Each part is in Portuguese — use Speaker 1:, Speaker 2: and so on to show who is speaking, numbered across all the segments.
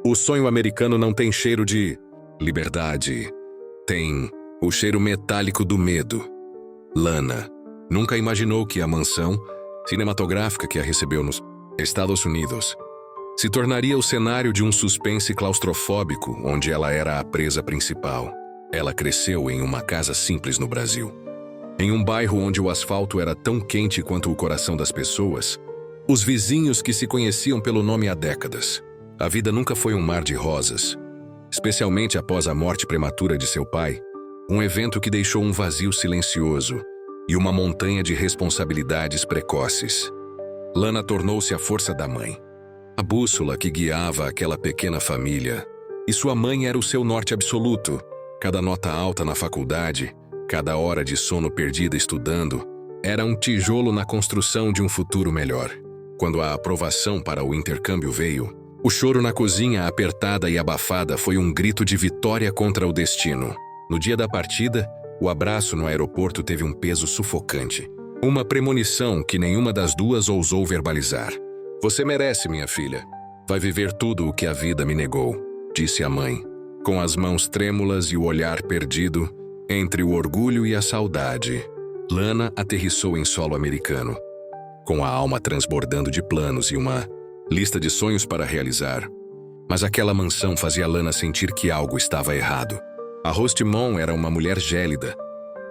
Speaker 1: O sonho americano não tem cheiro de liberdade. Tem o cheiro metálico do medo. Lana nunca imaginou que a mansão cinematográfica que a recebeu nos Estados Unidos se tornaria o cenário de um suspense claustrofóbico onde ela era a presa principal. Ela cresceu em uma casa simples no Brasil. Em um bairro onde o asfalto era tão quente quanto o coração das pessoas, os vizinhos que se conheciam pelo nome há décadas. A vida nunca foi um mar de rosas, especialmente após a morte prematura de seu pai, um evento que deixou um vazio silencioso e uma montanha de responsabilidades precoces. Lana tornou-se a força da mãe, a bússola que guiava aquela pequena família. E sua mãe era o seu norte absoluto. Cada nota alta na faculdade, cada hora de sono perdida estudando, era um tijolo na construção de um futuro melhor. Quando a aprovação para o intercâmbio veio, o choro na cozinha apertada e abafada foi um grito de vitória contra o destino. No dia da partida, o abraço no aeroporto teve um peso sufocante. Uma premonição que nenhuma das duas ousou verbalizar. "Você merece, minha filha. Vai viver tudo o que a vida me negou", disse a mãe, com as mãos trêmulas e o olhar perdido entre o orgulho e a saudade. Lana aterrissou em solo americano, com a alma transbordando de planos e uma lista de sonhos para realizar. Mas aquela mansão fazia Lana sentir que algo estava errado. A Hostimon era uma mulher gélida,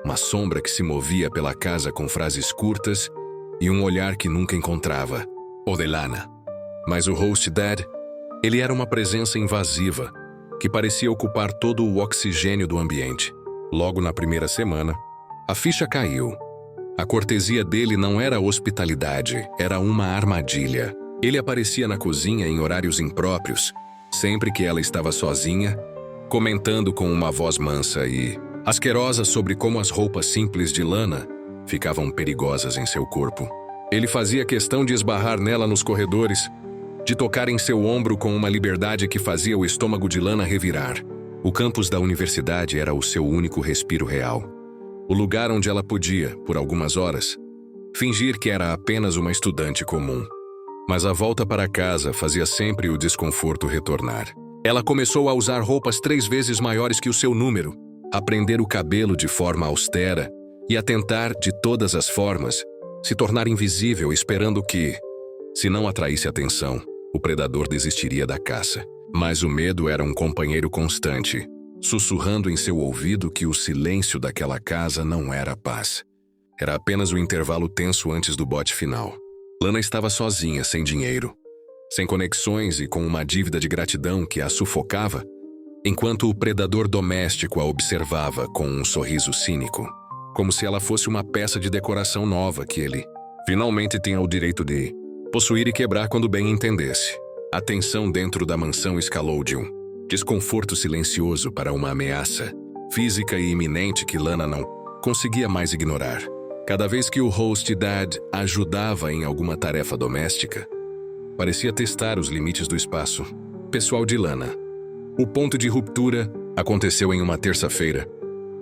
Speaker 1: uma sombra que se movia pela casa com frases curtas e um olhar que nunca encontrava o de Lana. Mas o host dad, ele era uma presença invasiva, que parecia ocupar todo o oxigênio do ambiente. Logo na primeira semana, a ficha caiu. A cortesia dele não era hospitalidade, era uma armadilha. Ele aparecia na cozinha em horários impróprios, sempre que ela estava sozinha, comentando com uma voz mansa e asquerosa sobre como as roupas simples de Lana ficavam perigosas em seu corpo. Ele fazia questão de esbarrar nela nos corredores, de tocar em seu ombro com uma liberdade que fazia o estômago de Lana revirar. O campus da universidade era o seu único respiro real. O lugar onde ela podia, por algumas horas, fingir que era apenas uma estudante comum. Mas a volta para casa fazia sempre o desconforto retornar. Ela começou a usar roupas 3 vezes maiores que o seu número, a prender o cabelo de forma austera e a tentar, de todas as formas, se tornar invisível, esperando que, se não atraísse atenção, o predador desistiria da caça. Mas o medo era um companheiro constante, sussurrando em seu ouvido que o silêncio daquela casa não era paz. Era apenas o intervalo tenso antes do bote final. Lana estava sozinha, sem dinheiro, sem conexões e com uma dívida de gratidão que a sufocava, enquanto o predador doméstico a observava com um sorriso cínico, como se ela fosse uma peça de decoração nova que ele finalmente tinha o direito de possuir e quebrar quando bem entendesse. A tensão dentro da mansão escalou de um desconforto silencioso para uma ameaça física e iminente que Lana não conseguia mais ignorar. Cada vez que o host dad ajudava em alguma tarefa doméstica, parecia testar os limites do espaço pessoal de Lana. O ponto de ruptura aconteceu em uma terça-feira,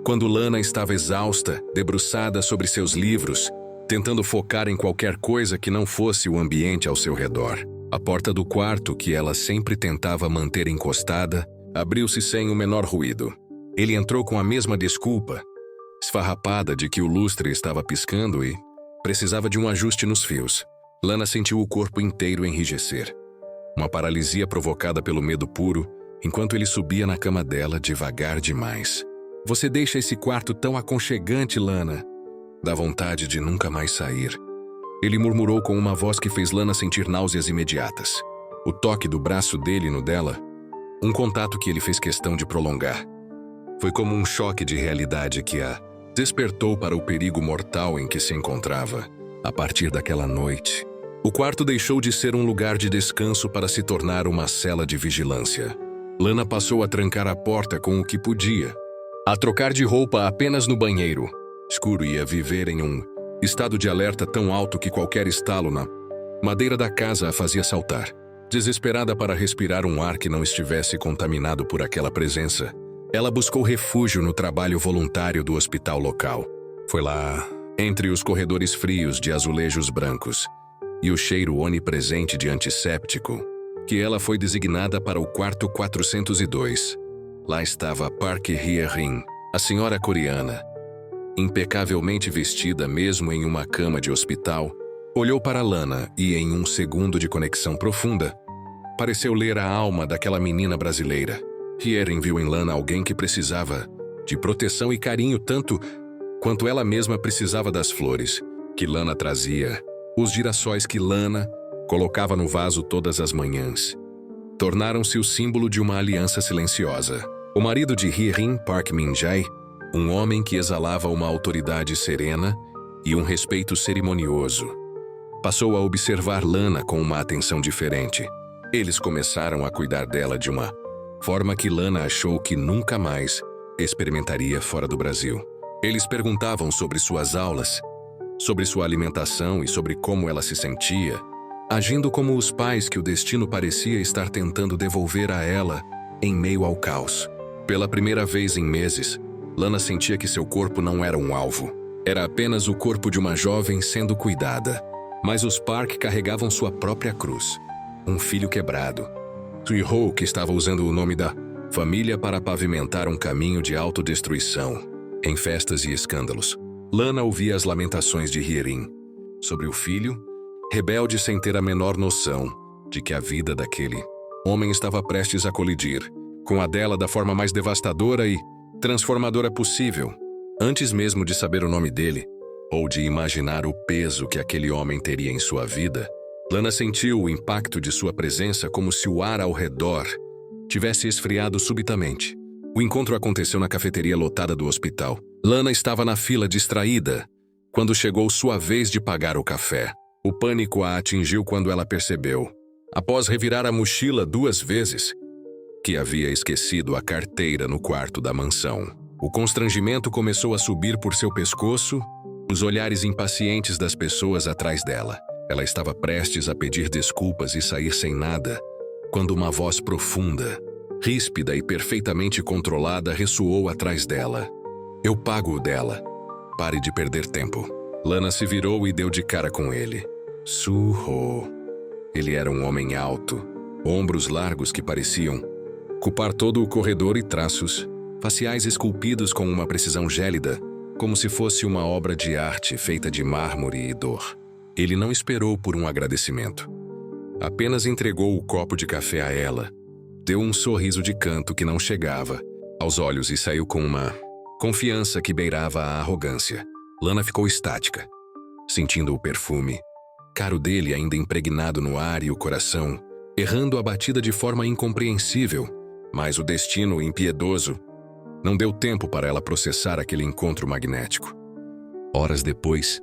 Speaker 1: quando Lana estava exausta, debruçada sobre seus livros, tentando focar em qualquer coisa que não fosse o ambiente ao seu redor. A porta do quarto, que ela sempre tentava manter encostada, abriu-se sem o menor ruído. Ele entrou com a mesma desculpa, esfarrapada de que o lustre estava piscando e precisava de um ajuste nos fios. Lana sentiu o corpo inteiro enrijecer. Uma paralisia provocada pelo medo puro, enquanto ele subia na cama dela devagar demais. "Você deixa esse quarto tão aconchegante, Lana. Dá vontade de nunca mais sair." Ele murmurou com uma voz que fez Lana sentir náuseas imediatas. O toque do braço dele no dela, um contato que ele fez questão de prolongar. Foi como um choque de realidade que a despertou para o perigo mortal em que se encontrava. A partir daquela noite, o quarto deixou de ser um lugar de descanso para se tornar uma cela de vigilância. Lana passou a trancar a porta com o que podia, a trocar de roupa apenas no banheiro escuro e a viver em um estado de alerta tão alto que qualquer estalo na madeira da casa a fazia saltar. Desesperada para respirar um ar que não estivesse contaminado por aquela presença, ela buscou refúgio no trabalho voluntário do hospital local. Foi lá, entre os corredores frios de azulejos brancos e o cheiro onipresente de antisséptico, que ela foi designada para o quarto 402. Lá estava Park Hye-rin, a senhora coreana. Impecavelmente vestida mesmo em uma cama de hospital, olhou para Lana e, em um segundo de conexão profunda, pareceu ler a alma daquela menina brasileira. Hye-rin viu em Lana alguém que precisava de proteção e carinho tanto quanto ela mesma precisava das flores que Lana trazia, os girassóis que Lana colocava no vaso todas as manhãs. Tornaram-se o símbolo de uma aliança silenciosa. O marido de Hye-rin, Park Min-jae, um homem que exalava uma autoridade serena e um respeito cerimonioso, passou a observar Lana com uma atenção diferente. Eles começaram a cuidar dela de uma forma que Lana achou que nunca mais experimentaria fora do Brasil. Eles perguntavam sobre suas aulas, sobre sua alimentação e sobre como ela se sentia, agindo como os pais que o destino parecia estar tentando devolver a ela em meio ao caos. Pela primeira vez em meses, Lana sentia que seu corpo não era um alvo. Era apenas o corpo de uma jovem sendo cuidada. Mas os Park carregavam sua própria cruz. Um filho quebrado. Sui-ho, que estava usando o nome da família para pavimentar um caminho de autodestruição. Em festas e escândalos, Lana ouvia as lamentações de Hye-rin sobre o filho, rebelde sem ter a menor noção de que a vida daquele homem estava prestes a colidir com a dela da forma mais devastadora e transformadora possível. Antes mesmo de saber o nome dele, ou de imaginar o peso que aquele homem teria em sua vida, Lana sentiu o impacto de sua presença como se o ar ao redor tivesse esfriado subitamente. O encontro aconteceu na cafeteria lotada do hospital. Lana estava na fila distraída quando chegou sua vez de pagar o café. O pânico a atingiu quando ela percebeu, após revirar a mochila 2 vezes, que havia esquecido a carteira no quarto da mansão. O constrangimento começou a subir por seu pescoço, os olhares impacientes das pessoas atrás dela. Ela estava prestes a pedir desculpas e sair sem nada, quando uma voz profunda, ríspida e perfeitamente controlada ressoou atrás dela. "Eu pago o dela. Pare de perder tempo." Lana se virou e deu de cara com ele. Sui-ho. Ele era um homem alto, ombros largos que pareciam ocupar todo o corredor e traços faciais esculpidos com uma precisão gélida, como se fosse uma obra de arte feita de mármore e dor. Ele não esperou por um agradecimento. Apenas entregou o copo de café a ela, deu um sorriso de canto que não chegava aos olhos e saiu com uma confiança que beirava a arrogância. Lana ficou estática, sentindo o perfume caro dele ainda impregnado no ar e o coração, errando a batida de forma incompreensível, mas o destino impiedoso não deu tempo para ela processar aquele encontro magnético. Horas depois,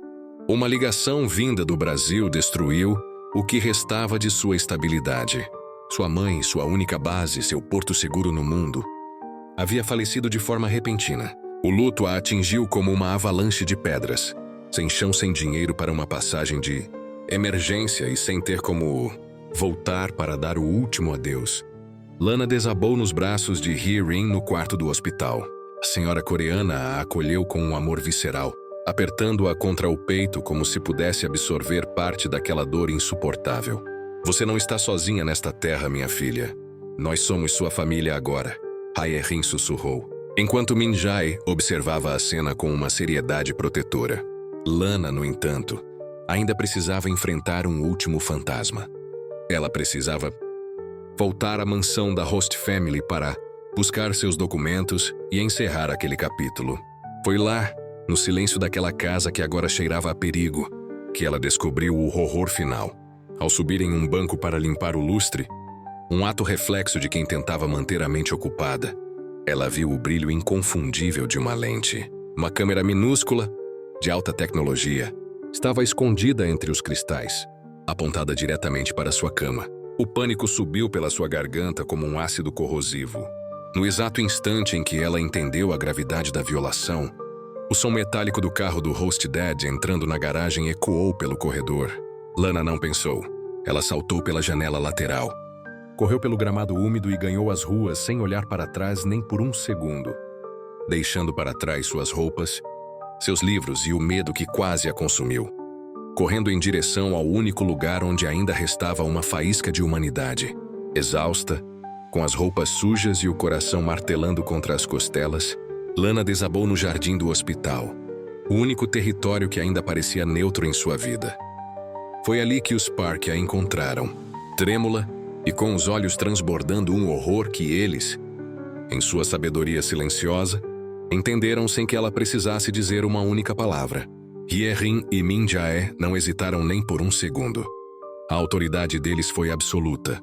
Speaker 1: uma ligação vinda do Brasil destruiu o que restava de sua estabilidade. Sua mãe, sua única base, seu porto seguro no mundo, havia falecido de forma repentina. O luto a atingiu como uma avalanche de pedras, sem chão, sem dinheiro para uma passagem de emergência e sem ter como voltar para dar o último adeus. Lana desabou nos braços de Hye-rin no quarto do hospital. A senhora coreana a acolheu com um amor visceral, apertando-a contra o peito como se pudesse absorver parte daquela dor insuportável. "Você não está sozinha nesta terra, minha filha. Nós somos sua família agora", Hye-rin sussurrou, enquanto Min-jae observava a cena com uma seriedade protetora. Lana, no entanto, ainda precisava enfrentar um último fantasma. Ela precisava voltar à mansão da Host Family para buscar seus documentos e encerrar aquele capítulo. Foi lá, no silêncio daquela casa que agora cheirava a perigo, que ela descobriu o horror final. Ao subir em um banco para limpar o lustre, um ato reflexo de quem tentava manter a mente ocupada, ela viu o brilho inconfundível de uma lente. Uma câmera minúscula, de alta tecnologia, estava escondida entre os cristais, apontada diretamente para sua cama. O pânico subiu pela sua garganta como um ácido corrosivo. No exato instante em que ela entendeu a gravidade da violação, o som metálico do carro do Host Dad entrando na garagem ecoou pelo corredor. Lana não pensou. Ela saltou pela janela lateral, correu pelo gramado úmido e ganhou as ruas sem olhar para trás nem por um segundo, deixando para trás suas roupas, seus livros e o medo que quase a consumiu, correndo em direção ao único lugar onde ainda restava uma faísca de humanidade. Exausta, com as roupas sujas e o coração martelando contra as costelas, Lana desabou no jardim do hospital, o único território que ainda parecia neutro em sua vida. Foi ali que os Park a encontraram, trêmula e com os olhos transbordando um horror que eles, em sua sabedoria silenciosa, entenderam sem que ela precisasse dizer uma única palavra. Hye-rin e Min Jae não hesitaram nem por um segundo. A autoridade deles foi absoluta.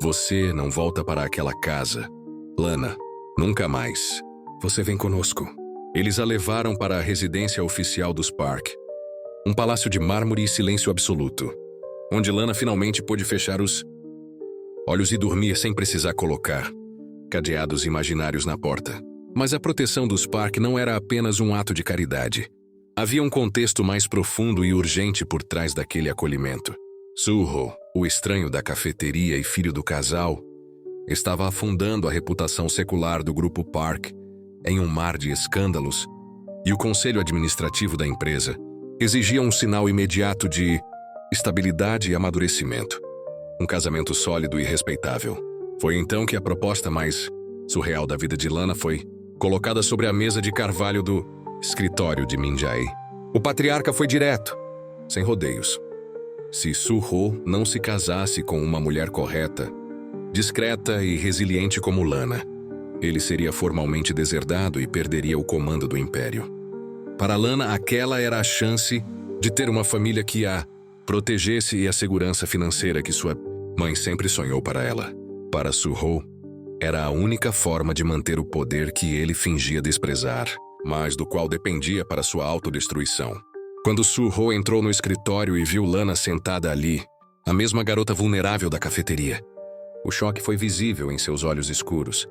Speaker 1: Você não volta para aquela casa, Lana. Nunca mais. Você vem conosco. Eles a levaram para a residência oficial dos Park. Um palácio de mármore e silêncio absoluto, onde Lana finalmente pôde fechar os olhos e dormir sem precisar colocar cadeados imaginários na porta. Mas a proteção dos Park não era apenas um ato de caridade. Havia um contexto mais profundo e urgente por trás daquele acolhimento. Soo-ho, o estranho da cafeteria e filho do casal, estava afundando a reputação secular do grupo Park em um mar de escândalos, e o conselho administrativo da empresa exigia um sinal imediato de estabilidade e amadurecimento. Um casamento sólido e respeitável. Foi então que a proposta mais surreal da vida de Lana foi colocada sobre a mesa de carvalho do escritório de Min Jae. O patriarca foi direto, sem rodeios. Se Soo-ho não se casasse com uma mulher correta, discreta e resiliente como Lana, ele seria formalmente deserdado e perderia o comando do império. Para Lana, aquela era a chance de ter uma família que a protegesse e a segurança financeira que sua mãe sempre sonhou para ela. Para Soo-ho, era a única forma de manter o poder que ele fingia desprezar, mas do qual dependia para sua autodestruição. Quando Soo-ho entrou no escritório e viu Lana sentada ali, a mesma garota vulnerável da cafeteria, o choque foi visível em seus olhos escuros.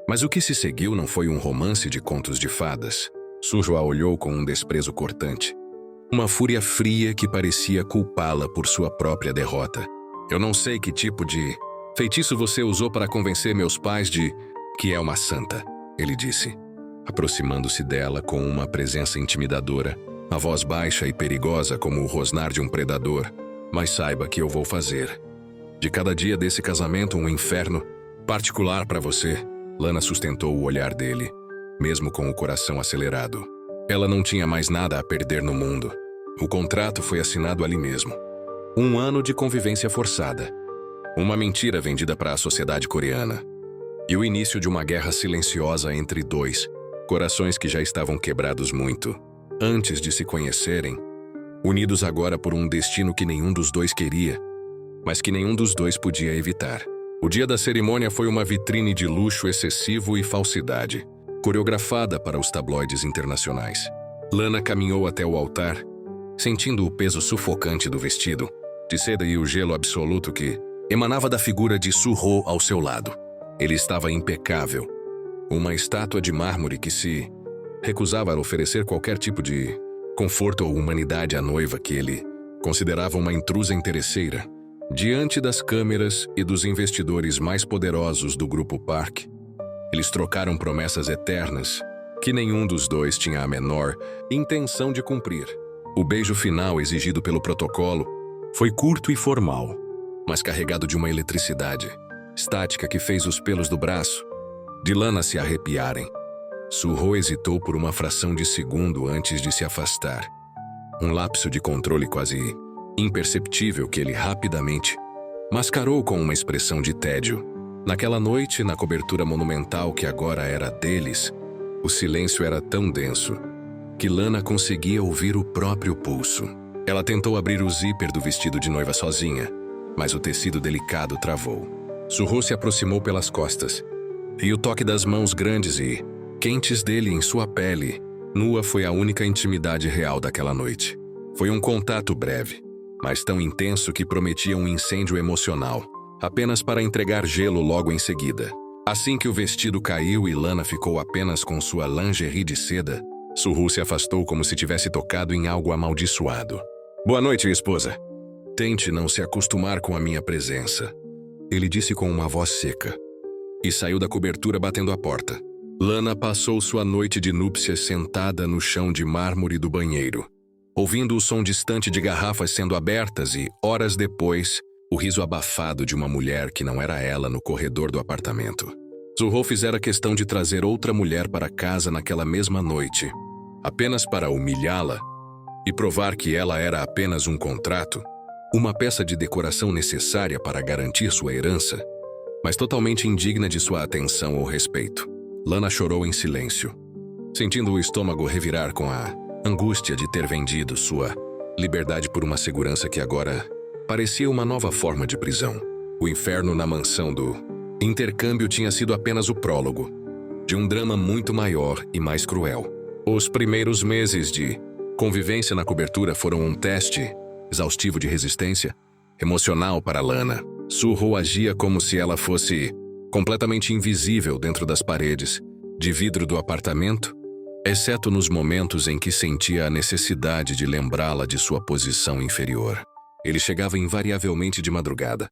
Speaker 1: Mas o que se seguiu não foi um romance de contos de fadas. Soo-ho a olhou com um desprezo cortante. Uma fúria fria que parecia culpá-la por sua própria derrota. Eu não sei que tipo de feitiço você usou para convencer meus pais de que é uma santa, ele disse, aproximando-se dela com uma presença intimidadora, a voz baixa e perigosa como o rosnar de um predador. Mas saiba que eu vou fazer de cada dia desse casamento um inferno particular para você. Lana sustentou o olhar dele, mesmo com o coração acelerado. Ela não tinha mais nada a perder no mundo. O contrato foi assinado ali mesmo. 1 ano de convivência forçada. Uma mentira vendida para a sociedade coreana. E o início de uma guerra silenciosa entre dois corações que já estavam quebrados muito antes de se conhecerem, unidos agora por um destino que nenhum dos dois queria, mas que nenhum dos dois podia evitar. O dia da cerimônia foi uma vitrine de luxo excessivo e falsidade, coreografada para os tabloides internacionais. Lana caminhou até o altar, sentindo o peso sufocante do vestido de seda e o gelo absoluto que emanava da figura de Soo-ho ao seu lado. Ele estava impecável, uma estátua de mármore que se recusava a oferecer qualquer tipo de conforto ou humanidade à noiva que ele considerava uma intrusa interesseira. Diante das câmeras e dos investidores mais poderosos do grupo Park, eles trocaram promessas eternas que nenhum dos dois tinha a menor intenção de cumprir. O beijo final exigido pelo protocolo foi curto e formal, mas carregado de uma eletricidade estática que fez os pelos do braço de Lana se arrepiarem. Soo-ho hesitou por uma fração de segundo antes de se afastar. Um lapso de controle quase imperceptível que ele rapidamente mascarou com uma expressão de tédio. Naquela noite, na cobertura monumental que agora era deles, o silêncio era tão denso que Lana conseguia ouvir o próprio pulso. Ela tentou abrir o zíper do vestido de noiva sozinha, mas o tecido delicado travou. Soo-ho se aproximou pelas costas, e o toque das mãos grandes e quentes dele em sua pele nua foi a única intimidade real daquela noite. Foi um contato breve, mas tão intenso que prometia um incêndio emocional, apenas para entregar gelo logo em seguida. Assim que o vestido caiu e Lana ficou apenas com sua lingerie de seda, Soo-ho se afastou como se tivesse tocado em algo amaldiçoado. Boa noite, esposa. Tente não se acostumar com a minha presença, ele disse com uma voz seca, e saiu da cobertura batendo a porta. Lana passou sua noite de núpcias sentada no chão de mármore do banheiro, ouvindo o som distante de garrafas sendo abertas e, horas depois, o riso abafado de uma mulher que não era ela no corredor do apartamento. Su-ho fizera questão de trazer outra mulher para casa naquela mesma noite, apenas para humilhá-la e provar que ela era apenas um contrato, uma peça de decoração necessária para garantir sua herança, mas totalmente indigna de sua atenção ou respeito. Lana chorou em silêncio, sentindo o estômago revirar com a angústia de ter vendido sua liberdade por uma segurança que agora parecia uma nova forma de prisão. O inferno na mansão do intercâmbio tinha sido apenas o prólogo de um drama muito maior e mais cruel. Os primeiros meses de convivência na cobertura foram um teste exaustivo de resistência emocional para Lana. Su-ho agia como se ela fosse completamente invisível dentro das paredes de vidro do apartamento, exceto nos momentos em que sentia a necessidade de lembrá-la de sua posição inferior. Ele chegava invariavelmente de madrugada,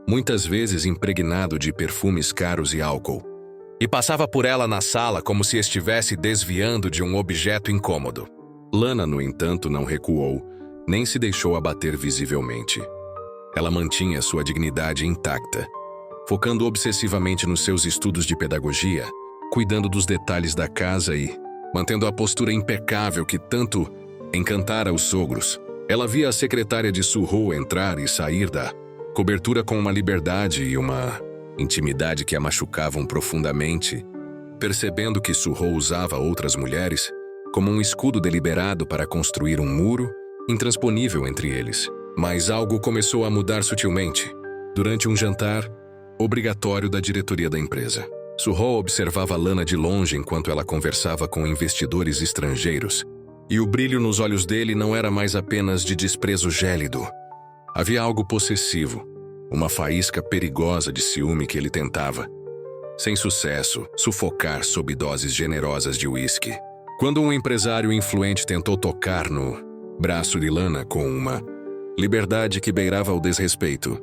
Speaker 1: muitas vezes impregnado de perfumes caros e álcool, e passava por ela na sala como se estivesse desviando de um objeto incômodo. Lana, no entanto, não recuou, nem se deixou abater visivelmente. Ela mantinha sua dignidade intacta, focando obsessivamente nos seus estudos de pedagogia, cuidando dos detalhes da casa e mantendo a postura impecável que tanto encantara os sogros. Ela via a secretária de Su-ho entrar e sair da cobertura com uma liberdade e uma intimidade que a machucavam profundamente, percebendo que Su-ho usava outras mulheres como um escudo deliberado para construir um muro intransponível entre eles. Mas algo começou a mudar sutilmente, durante um jantar obrigatório da diretoria da empresa. Su-ho observava Lana de longe enquanto ela conversava com investidores estrangeiros, e o brilho nos olhos dele não era mais apenas de desprezo gélido. Havia algo possessivo, uma faísca perigosa de ciúme que ele tentava, sem sucesso, sufocar sob doses generosas de uísque. Quando um empresário influente tentou tocar no braço de Lana com uma liberdade que beirava o desrespeito,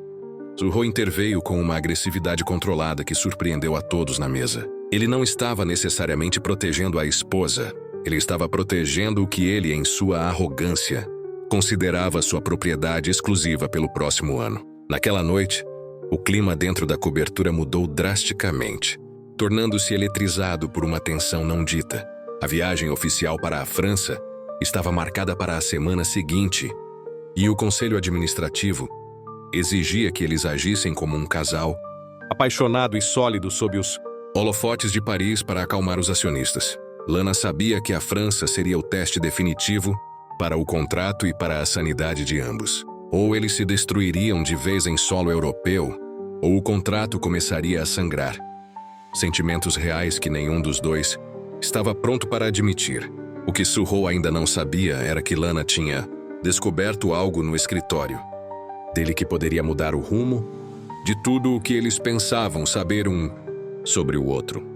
Speaker 1: Su-ho interveio com uma agressividade controlada que surpreendeu a todos na mesa. Ele não estava necessariamente protegendo a esposa, ele estava protegendo o que ele, em sua arrogância, considerava sua propriedade exclusiva pelo próximo ano. Naquela noite, o clima dentro da cobertura mudou drasticamente, tornando-se eletrizado por uma tensão não dita. A viagem oficial para a França estava marcada para a semana seguinte, e o conselho administrativo exigia que eles agissem como um casal apaixonado e sólido sob os holofotes de Paris para acalmar os acionistas. Lana sabia que a França seria o teste definitivo para o contrato e para a sanidade de ambos. Ou eles se destruiriam de vez em solo europeu, ou o contrato começaria a sangrar. Sentimentos reais que nenhum dos dois estava pronto para admitir. O que Su-ho ainda não sabia era que Lana tinha descoberto algo no escritório dele que poderia mudar o rumo de tudo o que eles pensavam saber um sobre o outro.